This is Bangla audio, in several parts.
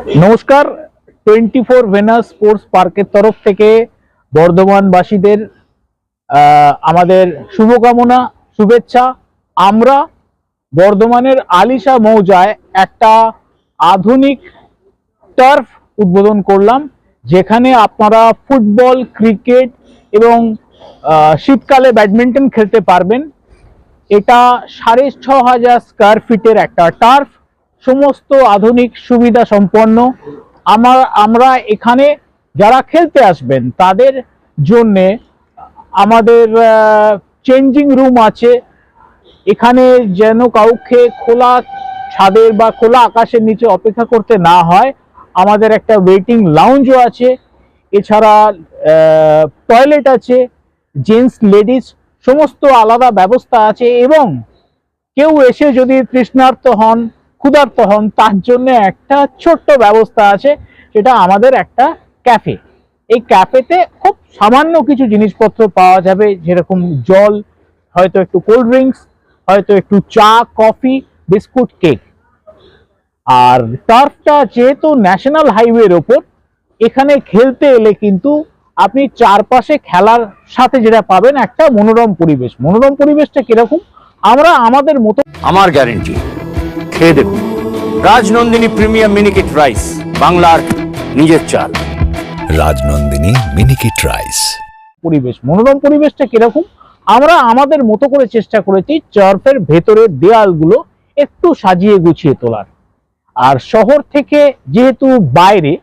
নমস্কার, 24 ভেনাস স্পোর্টস পার্কের তরফ থেকে বর্ধমানবাসীদের আমাদের শুভকামনা, শুভেচ্ছা। আমরা বর্ধমানের আলিশা মৌজায় একটা আধুনিক টার্ফ উদ্বোধন করলাম, যেখানে আপনারা ফুটবল, ক্রিকেট এবং শীতকালে ব্যাডমিন্টন খেলতে পারবেন। এটা 6,500 স্কয়ার ফিটের একটা টার্ফ, সমস্ত আধুনিক সুবিধা সম্পন্ন। আমরা এখানে যারা খেলতে আসবেন তাদের জন্য আমাদের চেঞ্জিং রুম আছে। এখানে যেন কাউকে খোলা ছাদের বা খোলা আকাশের নিচে অপেক্ষা করতে না হয়, আমাদের একটা ওয়েটিং লাউঞ্জও আছে। এছাড়া টয়লেট আছে, জেন্টস লেডিস সমস্ত আলাদা ব্যবস্থা আছে। এবং কেউ এসে যদি তৃষ্ণার্ত হন, ক্ষুধার্ত হন, তার জন্য একটা ছোট্ট ব্যবস্থা আছে, সেটা আমাদের একটা ক্যাফে। এই ক্যাফেতে খুব সামান্য কিছু জিনিসপত্র পাওয়া যাবে, যেরকম জল, হয়তো একটু কোল্ড ড্রিঙ্কস, হয়তো একটু চা, কফি, বিস্কুট, কেক। আর টার্ফটা যেহেতু ন্যাশনাল হাইওয়ের ওপর, এখানে খেলতে এলে কিন্তু আপনি চারপাশে খেলার সাথে যেটা পাবেন একটা মনোরম পরিবেশ। মনোরম পরিবেশটা কিরকম, আমরা আমাদের মতো। আমার গ্যারেন্টি, খেয়ে দেখুন রাজনন্দিনী প্রিমিয়াম মিনিকেট রাইস, বাংলার নিজের চাল। রাজনন্দিনী মিনিকেট রাইস। পরিবেশ, মনোরম পরিবেশটা কিরকম, আমরা আমাদের মতো করে চেষ্টা করেছি টার্ফের ভেতরের দেয়ালগুলো একটু সাজিয়ে গুছিয়ে তোলার। আর শহর থেকে যেহেতু বাইরে,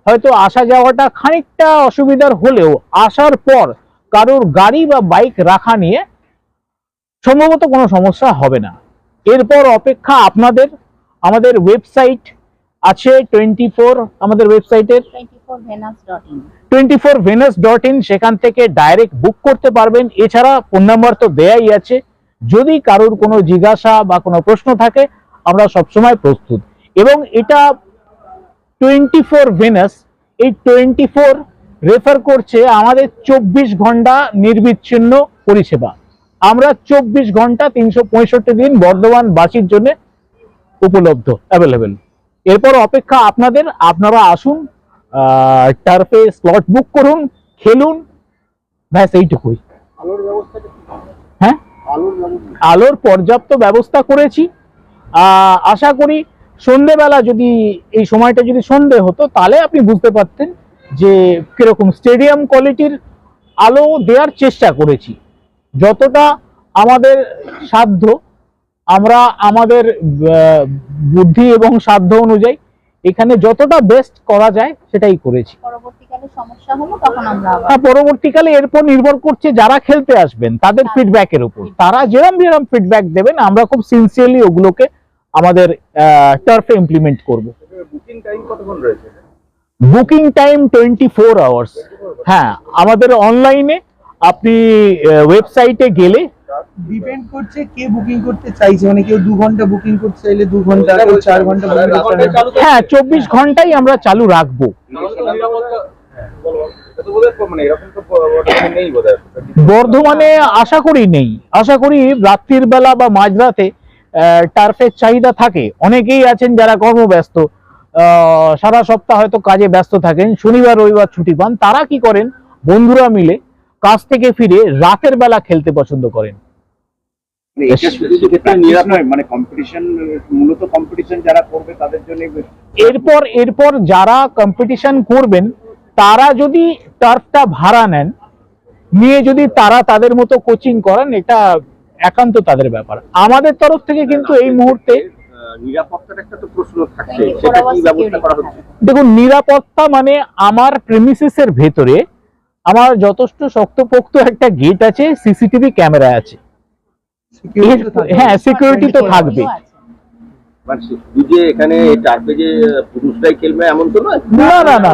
হয়তো আসা যাওয়াটা খানিকটা অসুবিধার হলেও আসার পর কারোর গাড়ি বা বাইক রাখা নিয়ে সম্ভবত কোনো সমস্যা হবে না। এরপর অপেক্ষা আপনাদের। আমাদের ওয়েবসাইট আছে 24, আমাদের ওয়েবসাইটের 24venus.in, সেখান থেকে ডাইরেক্ট বুক করতে পারবেন। এছাড়া ফোন নাম্বার তো দেয়াই আছে, যদি কারোর কোনো জিজ্ঞাসা বা কোনো প্রশ্ন থাকে আমরা সবসময় প্রস্তুত। এবং এটা 24 ভেনাস, এই 24 রেফার করছে আমাদের 24 ঘন্টা নির্বিচ্ছিন্ন পরিষেবা। আমরা 24 ঘন্টা 365 দিন বর্ধমানবাসীর জন্য উপলব্ধ, অ্যাভেলেবেল। এরপর অপেক্ষা আপনাদের। আপনারা আসুন, টার্ফে স্লট বুক করুন, খেলুন, ব্যাস এইটুকুই। হ্যাঁ, আলোর পর্যাপ্ত ব্যবস্থা করেছি। আশা করি সন্ধেবেলা, যদি এই সময়টা যদি সন্ধে হতো, তাহলে আপনি বুঝতে পারতেন যে কিরকম স্টেডিয়াম কোয়ালিটির আলো দেওয়ার চেষ্টা করেছি। যতটা আমাদের সাধ্য, আমরা আমাদের বুদ্ধি এবং সাধ্য অনুযায়ী এখানে যতটা বেস্ট করা যায় সেটাই করেছি। পরবর্তীকালে সমস্যা হলো তখন আমরা পরবর্তীকালে এরপর নির্ভর করছে যারা খেলতে আসবেন তাদের ফিডব্যাকের উপর। তারা যেরকম ফিডব্যাক দেবেন, আমরা খুব সিনসিয়ারলি ওগুলোকে আমাদের টার্ফে ইমপ্লিমেন্ট করব। বুকিং টাইম কতক্ষণ রয়েছে? Booking time 24 hours. হ্যাঁ, আমাদের অনলাইনে আপনি ওয়েবসাইটে গেলে ডিপেন্ড করছে কে বুকিং করতে চাইছে। মানে কেউ 2 ঘন্টা বুকিং করতে চাইলে 2 ঘন্টা, কেউ 4 ঘন্টা বুকিং করতে চাইলে। হ্যাঁ, 24 ঘন্টাই আমরা চালু রাখবো। বর্ধমানে আশা করি নেই। আশা করি রাত্রির বেলা বা মাঝরাতে টার্ফের চাহিদা থাকে। অনেকেই আছেন যারা কর্মব্যস্ত, সারা সপ্তাহ হয়তো কাজে ব্যস্ত থাকেন, শনিবার রবিবার ছুটি পান। তারা কি করেন, বন্ধুরা মিলে কাজ থেকে ফিরে রাতের বেলা খেলতে পছন্দ করেন। এরপর যারা কম্পিটিশন করবেন, তারা যদি টার্ফটা ভাড়া নেন, নিয়ে যদি তারা তাদের মতো কোচিং করেন, এটা একান্ত তাদের ব্যাপার। আমাদের তরফ থেকে কিন্তু এই মুহূর্তে নিরাপত্তার একটা তো প্রশ্ন থাকছে, সেটা কি ব্যবস্থা করা হচ্ছে? দেখুন, নিরাপত্তা মানে আমার প্রেমিসেসের ভেতরে আমার যথেষ্ট শক্তপোক্ত একটা গেট আছে, সিসিটিভি ক্যামেরা আছে। হ্যাঁ, সিকিউরিটি তো থাকবে। এখানে টার্ফে যে পুরুষরাই খেলবে এমন তো নয়,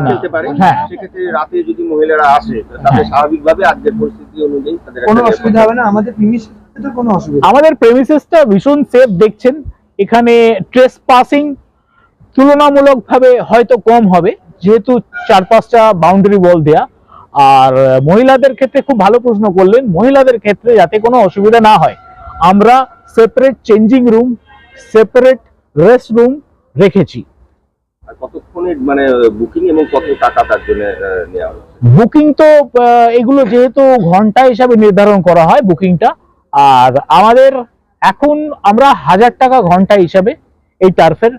খেলতে পারে। সেক্ষেত্রে রাতে যদি মহিলারা আসে, তাহলে স্বাভাবিকভাবে আজকের পরিস্থিতি অনুযায়ী তাদের কোনো অসুবিধা হবে না। আমাদের প্রিমিসেসে কোনো অসুবিধা, আমাদের প্রেমিসেসটা ভীষণ সেফ দেখছেন। এখানে ট্রেসপাসিং তুলনামূলকভাবে হয়তো কম হবে, যেহেতু 4-5টা বাউন্ডারি ওয়াল দেয়া। আর মহিলাদের ক্ষেত্রে খুব ভালো প্রশ্ন করলেন, মহিলাদের ক্ষেত্রে যাতে কোনো অসুবিধা না হয়, আমরা separate changing room, separate rest room রেখেছি। কতক্ষণ কতক্ষণের মানে বুকিং এবং কত টাকা তার জন্য নেওয়া হচ্ছে? বুকিং তো এগুলো যেহেতু ঘন্টা হিসাবে নির্ধারণ করা হয় বুকিংটা, আর আমাদের এখন আমরা 1000 টাকা ঘন্টা হিসাবে এই টার্ফের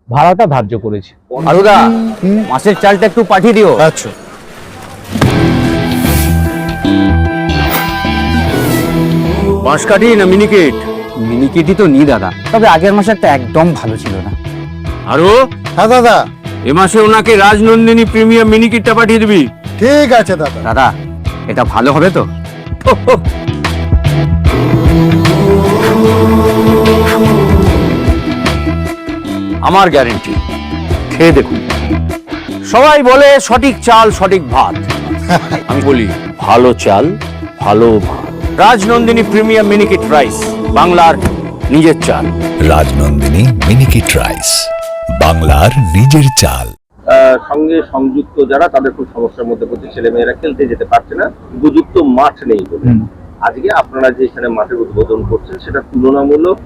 ভাড়াটা ধার্য করেছি। আরুদা, মাছের চালটা একটু পাঠিয়ে দিও। আচ্ছা। বাঁশকাঠি না মিনিকেট? মিনিকেটই তো নি দাদা, তবে আগের মাসে একটা একদম ভালো ছিল না। আরো হ্যাঁ দাদা, এ মাসে ওনাকে রাজনন্দিনী প্রিমিয়াম মিনিকেটটা পাঠিয়ে দিবি। ঠিক আছে দাদা। দাদা এটা ভালো হবে তো? আমার গ্যারেন্টি, খেয়ে দেখুন। সবাই বলে সঠিক চাল সঠিক ভাত, আমি বলি ভালো চাল ভালো ভাত। রাজনন্দিনী প্রিমিয়াম মিনিকেট রাইস, বাংলার নিজের চাল। রাজনন্দিনী মিনিকিট রাইস, বাংলার নিজের চাল। সঙ্গে সংযুক্ত যারা তাদের খুব সমস্যার মধ্যে পড়ছে, ছেলেমেয়েরা খেলতে যেতে পারছে না, উপযুক্ত মাঠ নেই বলে। আজকে আপনারা যে এখানে মাঠের উদ্বোধন করছেন সেটা তুলনামূলক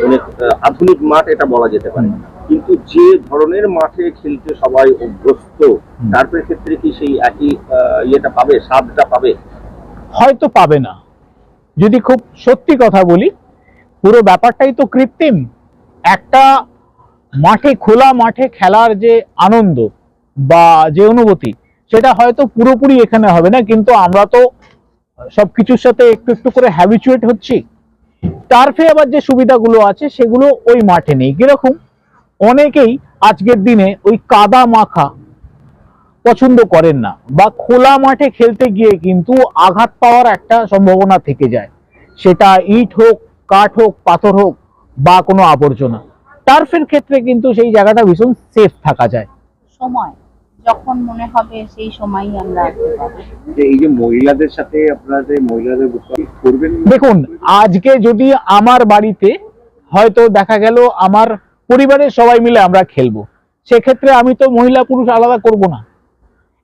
অনেক আধুনিক মাঠ এটা বলা যেতে পারে, কিন্তু যে ধরনের মাঠে খেলতে সবাই অভ্যস্ত, তারপরে ক্ষেত্রে কি সেই একই ইয়েটা পাবে, স্বাদটা পাবে? হয়তো পাবে না। যদি খুব সত্যি কথা বলি, পুরো ব্যাপারটাই তো কৃত্রিম। একটা মাঠে, খোলা মাঠে খেলার যে আনন্দ বা যে অনুভূতি, সেটা হয়তো পুরোপুরি এখানে হবে না, কিন্তু আমরা তো সবকিছুর সাথে একটু একটু করে হ্যাবিচুয়েট হচ্ছি। টার্ফে আবার যে সুবিধাগুলো আছে সেগুলো ওই মাঠে নেই। কিরকম, অনেকেই আজকের দিনে ওই কাদা মাখা পছন্দ করেন না, বা খোলা মাঠে খেলতে গিয়ে কিন্তু আঘাত পাওয়ার একটা সম্ভাবনা থেকে যায়, সেটা ইট হোক, কাঠ হোক, পাথর হোক বা কোনো আবর্জনা। টার্ফের ক্ষেত্রে কিন্তু সেই জায়গাটা ভীষণ সেফ থাকা যায়। সময় যখন মনে হবে সেই সময়ই আমরা আসতে পারবো। এই যে মহিলাদের সাথে আপনারা যে মহিলাদের করবেন, দেখুন, আজকে যদি আমার বাড়িতে হয়তো দেখা গেল আমার পরিবারের সবাই মিলে আমরা খেলবো, সেক্ষেত্রে আমি তো মহিলা পুরুষ আলাদা করব না।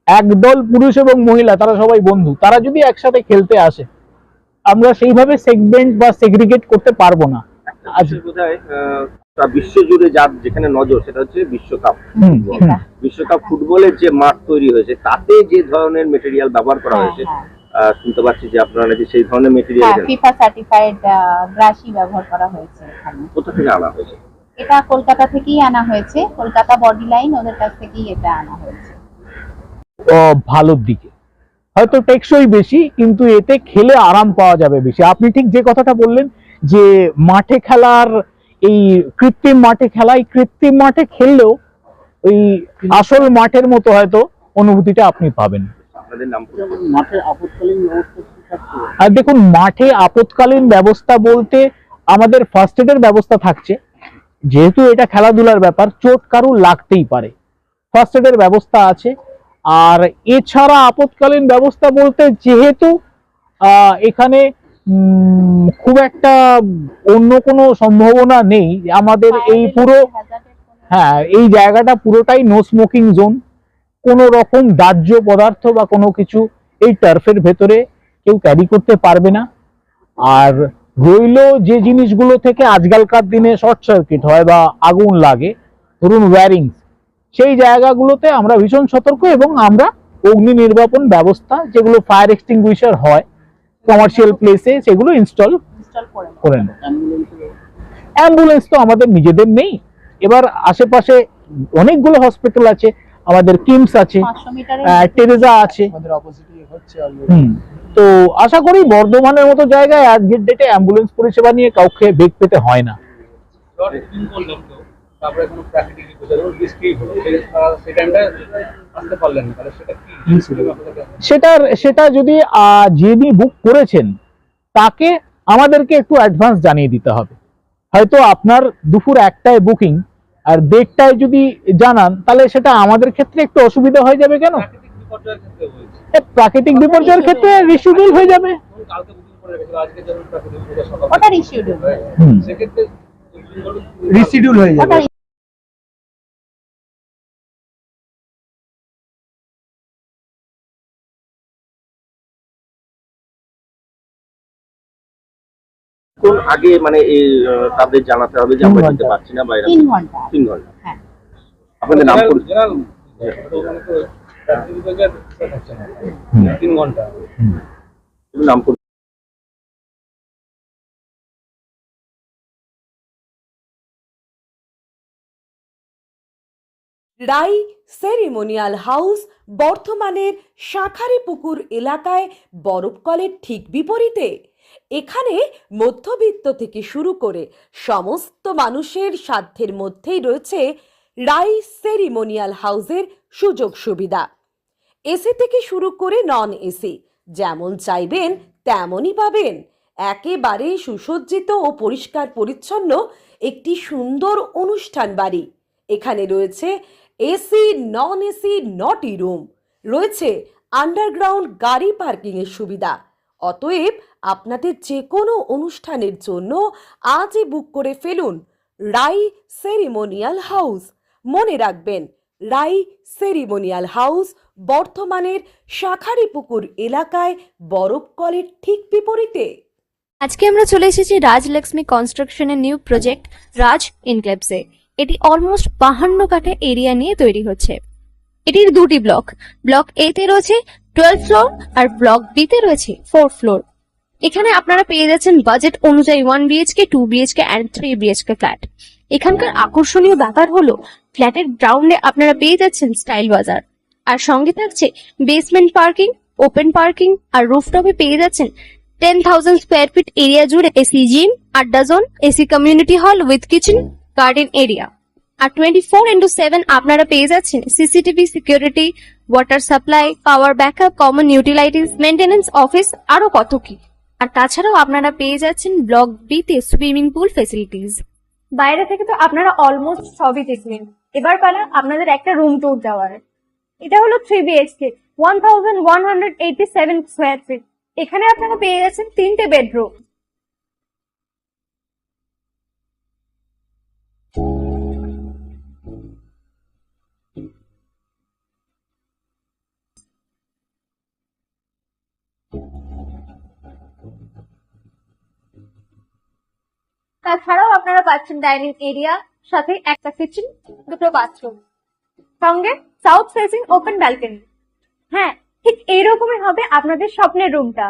একদল পুরুষ এবং মহিলা, তারা সবাই বন্ধু, তারা যদি একসাথে খেলতে আসে, আমরা সেইভাবে সেগমেন্ট বা সেগ্রিগেট করতে পারবো না। আজ বোধহয় বিশ্ব জুড়ে যার যেখানে নজর সেটা হচ্ছে বিশ্বকাপ। বিশ্বকাপ ফুটবলের যে মাঠ তৈরি হয়েছে তাতে যে ধরনের মেটেরিয়াল ব্যবহার করা হয়েছে, শুনতে পাচ্ছি যে আপনারা নাকি সেই ধরনের মেটেরিয়াল ফিফা সার্টিফাইড গ্রাসি ব্যবহার করা হয়েছে এখানে। কোথা থেকে আনা হয়েছে? এটা কলকাতা থেকেই আনা হয়েছে, কলকাতা বডি লাইন ওদের কাছ থেকেই এটা আনা হয়েছে। ভালোর দিকে, হয়তো টেকসই বেশি, কিন্তু এতে খেলে আরাম পাওয়া যাবে বেশি। আপনি ঠিক যে কথাটা বললেন যে মাঠে খেলার, এই কৃত্রিম মাঠে খেলায়, কৃত্রিম মাঠে খেললেও ওই আসল মাঠের মতো হয়তো অনুভূতিটা আপনি পাবেন। আপনাদের নাম? মাঠের আপদকালীন ব্যবস্থা কি থাকছে? আর দেখুন, মাঠে আপদকালীন ব্যবস্থা বলতে আমাদের ফার্স্ট এডের ব্যবস্থা থাকছে। যেহেতু এটা খেলাধুলার ব্যাপার, চোট কারুর লাগতেই পারে, ফার্স্ট এডের ব্যবস্থা আছে। আর এছাড়া আপদকালীন ব্যবস্থা বলতে, যেহেতু এখানে খুব একটা অন্য কোনো সম্ভাবনা নেই, আমাদের এই পুরো, হ্যাঁ, এই জায়গাটা পুরোটাই নো স্মোকিং জোন। কোনো রকম দাহ্য পদার্থ বা কোনো কিছু এই টার্ফের ভেতরে কেউ ক্যারি করতে পারবে না। আর রইলো যে জিনিসগুলো থেকে আজকালকার দিনে শর্ট সার্কিট হয় বা আগুন লাগে, ধরুন ওয়্যারিং, সেই জায়গাগুলোতে আমরা ভীষণ সতর্ক, এবং আমরা অগ্নি নির্বাপন ব্যবস্থা, যেগুলো ফায়ার এক্সটিংগুইশার হয় কমার্শিয়াল প্লেসে, সেগুলো ইনস্টল করে নেব। অ্যাম্বুলেন্স তো আমাদের নিজেদের নেই, এবার আশেপাশে অনেকগুলো হসপিটাল আছে, আমাদের কিমস আছে, 500 মিটারের টেরেজা আছে। আমাদের অপোজিটই হচ্ছে অলরেডি। তো আশা করি বর্ধমানের মতো জায়গায় আজকের ডেটে অ্যাম্বুলেন্স পরিষেবা নিয়ে কাউকে বেগ পেতে হয় না। তারপরে কোনো প্রাকৃতিক বিপর্যয়, যেমন বৃষ্টি হলো, সেই টাইমটা আসতে পারলেন না, তাহলে সেটা কি? সেটা যদি যিনি বুক করেছেন তাকে আমাদেরকে একটু অ্যাডভান্স জানিয়ে দিতে হবে। হয়তো আপনার দুপুর 1টায় বুকিং আর 1:30টায় যদি জানান, তাহলে সেটা আমাদের ক্ষেত্রে একটু অসুবিধা হয়ে যাবে। কেন? বিপর্যয়ের ক্ষেত্রে হয়েছে, প্রাকৃতিক বিপর্যয়ের ক্ষেত্রে রিশিডিউল হয়ে যাবে। কালকে বুকিং করে রেখেছিল, আজকে যেমন প্রাকৃতিক বিপর্যয় সকাল, ওটা রিশিডিউল, সেক্ষেত্রে রিসিডিউল হয়ে যাবে। ওটা কোন আগে মানে এই তাদের জানাতে হবে যে আমরা যেতে পারছি না বাইরে? 3 ঘন্টা। 3 ঘন্টা। হ্যাঁ। আপনাদের নাম? তো ওখানে তো রাত্রি বিভাগের হচ্ছে না 3 ঘন্টা। নাম করে রাই সেরিমোনিয়াল হাউস বর্ধমানের শাঁখারীপুকুর এলাকায় বরফকলের ঠিক বিপরীতে। এখানে মধ্যবিত্ত থেকে শুরু করে সমস্ত মানুষের সাধ্যের মধ্যেই রয়েছে রাই সেরিমোনিয়াল হাউসের সুযোগ সুবিধা। এসি থেকে শুরু করে নন এসি যেমন চাইবেন তেমনই পাবেন। একেবারে সুসজ্জিত ও পরিষ্কার পরিচ্ছন্ন একটি সুন্দর অনুষ্ঠান বাড়ি। এখানে রয়েছে এসি নন এসি নটি রুম, রয়েছে আন্ডারগ্রাউন্ড গাড়ি পার্কিং এর সুবিধা। অতএব আপনাদের যে কোনো অনুষ্ঠানের জন্য আজই বুক করে ফেলুন রাই সেরিমোনিয়াল হাউস। মনে রাখবেন, রাই সেরিমোনিয়াল হাউস বর্ধমানের শাঁখারীপুকুর এলাকায় বরফকলের ঠিক বিপরীতে। আজকে আমরা চলে এসেছি রাজলক্ষ্মী কনস্ট্রাকশনের নিউ প্রজেক্ট রাজ ইনক্লেভসে। এটি অলমোস্ট 52 কাঠা এরিয়া নিয়ে তৈরি হচ্ছে। এটির দুটি ব্লক, ব্লক এ তে রয়েছে 12 ফ্লোর আর ব্লক বি তে রয়েছে 4 ফ্লোর। এখানে আপনারা পেয়ে যাচ্ছেন বাজেট অনুযায়ী 1 BHK 2 BHK and 3 BHK flat. এখানকার আকর্ষণীয় ব্যাপার হলো ফ্ল্যাটের গ্রাউন্ডে আপনারা পেয়ে যাচ্ছেন স্টাইল বাজার, আর সঙ্গে থাকছে বেসমেন্ট পার্কিং, ওপেন পার্কিং, আর রুফটপে পেয়ে যাচ্ছেন 10,000 স্কোয়ার ফিট এরিয়া জুড়ে এসি জিম, আড্ডা zone, AC community hall with kitchen, garden area. আর 24/7 আপনারা পেয়ে যাচ্ছেন CCTV security, water supply, power backup, common utilities, maintenance office, আরো কত কি। আর তাছাড়াও আপনারা পেয়ে যাচ্ছেন ব্লক বি তে সুইমিং পুল ফেসিলিটিস। বাইরে থেকে তো আপনারা অলমোস্ট সবই দেখলেন, এবার পালা আপনাদের একটা রুম ট্যুর দেওয়ার। এটা হলো 3 বিএইচকে 1187 স্কোয়ার ফিট। এখানে আপনারা পেয়ে যাচ্ছেন 3টে বেডরুম। তাছাড়াও আপনারা পাচ্ছেন ডাইনিং এরিয়া, সাথে একটা কিচেন, দুটো বাথরুম, সঙ্গে সাউথ ফেসিং ওপেন ব্যালকনি। হ্যাঁ, ঠিক এইরকমই হবে আপনাদের স্বপ্নের রুমটা।